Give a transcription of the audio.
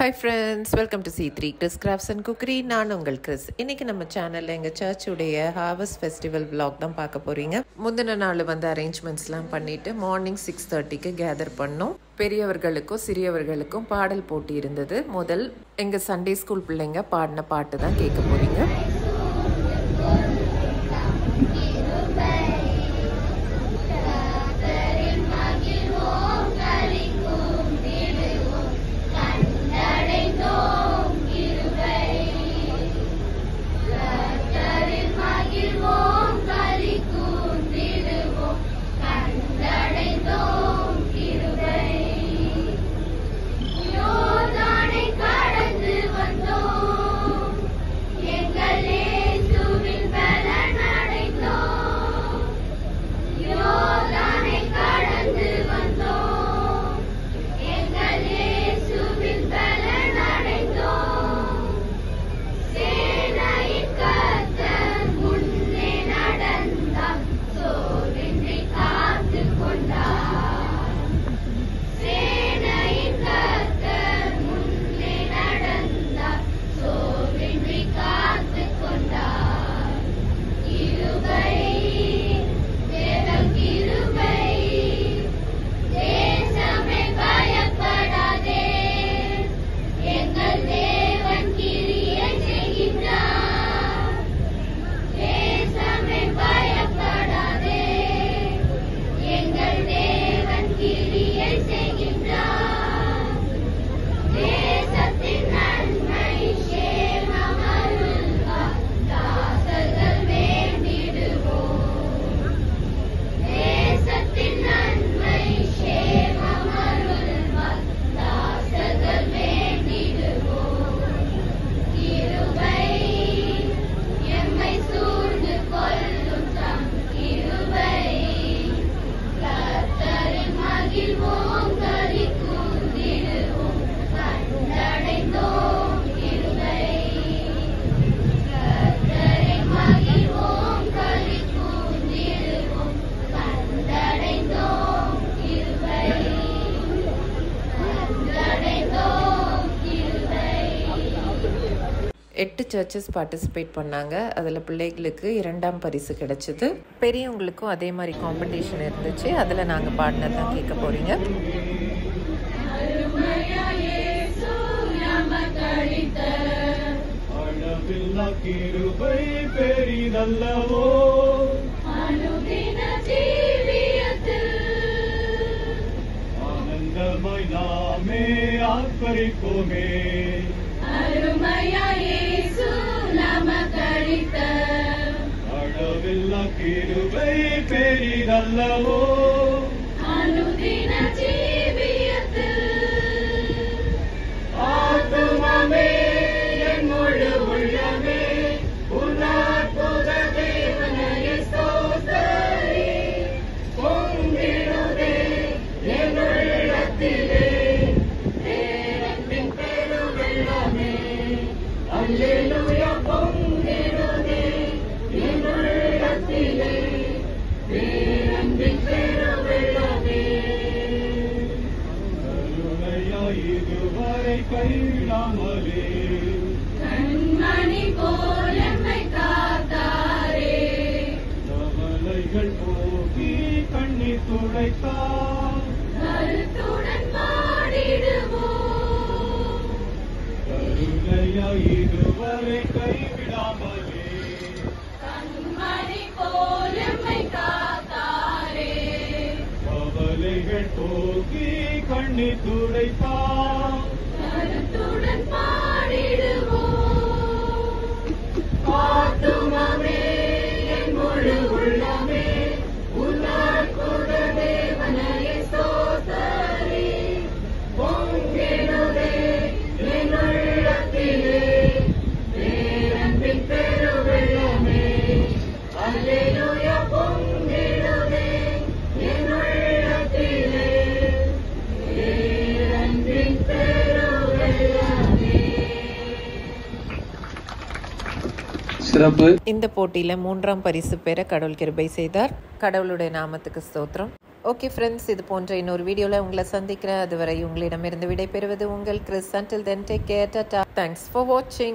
Hi friends, welcome to C3 Chris crafts and cookery. நான் உங்கள் Chris. இன்றைக்கி நம்ம சேனலில் எங்கள் சர்ச்சுடைய ஹார்வெஸ்ட் ஃபெஸ்டிவல் vlog தான் பார்க்க போகிறீங்க. முந்தின நாள் அரேஞ்ச்மெண்ட்ஸ்லாம் பண்ணிவிட்டு மார்னிங் 6:30க்கு கேதர் பண்ணோம். பெரியவர்களுக்கும் சிறியவர்களுக்கும் பாடல் போட்டி இருந்தது. முதல் எங்கள் சண்டே ஸ்கூல் பிள்ளைங்க பாடின பாட்டு தான் கேட்க போகிறீங்க. எட்டு சர்ச்சஸ் பார்ட்டிசிபேட் பண்ணாங்க. அதில் பிள்ளைகளுக்கு 2ஆம் பரிசு கிடைச்சிது. பெரியவங்களுக்கும் அதே மாதிரி காம்படிஷன் இருந்துச்சு. அதில் நாங்கள் பாடினது தான் கேட்க போகிறீங்க. ஆனந்தமாய் நாமே ஆர்ப்பரிப்போமே. அளவில்லா கிருபை பெரிதல்லவோ. அனுதின ஜீவியத்தில் ஆத்துமமே என் முழு உள்ளமே உன் அற்புத தேவனையை ஸ்தோத்திரி. பொங்கிடுதே என் உள்ளத்திலே பேரன்பின் பெருவெள்ளமே. அல்லேலூயா பொங்கிடுதே என் உள்ளத்திலே பேரன்பின் பெருவெள்ளமே. கருணையாய் இதுவரை கைவிடாமலே கண்மணி போல் எம்மை காத்தாரே. கவலைகள் போக்கி கண்ணீர் துடைத்தார். கருத்துடன் பாடிடுவோம். கருணையாய் இதுவரை கைவிடாமலே கண்மணி போல் எம்மை காத்தாரே. கவலைகள் போக்கி கண்ணீர் துடைத்தார். கருத்துடன் பாடிடுவோம். ஆத்துமமே என் முழு உள்ளமே உன் அற்புத தேவனையை ஸ்தோத்திரி. பொங்கிடுதே என் உள்ளத்திலே பேரன்பின் பெருவெள்ளமே. அல்லேலூயா பொங்கிடுதே என் உள்ளத்திலே பேரன்பின் பெருவெள்ளமே. இந்த போட்டியில் 3ஆம் பரிசு பெற கடவுள் கிருபை செய்தார். கடவுளுடைய நாமத்துக்கு ஸ்தோத்திரம். ஓகே ஃப்ரெண்ட்ஸ், இது போன்ற இன்னொரு வீடியோவில் உங்களை சந்திக்கிறேன். அதுவரை உங்களிடமிருந்து விடைபெறுவது உங்கள் Chris. Until then, take care. Tata. Thanks for watching.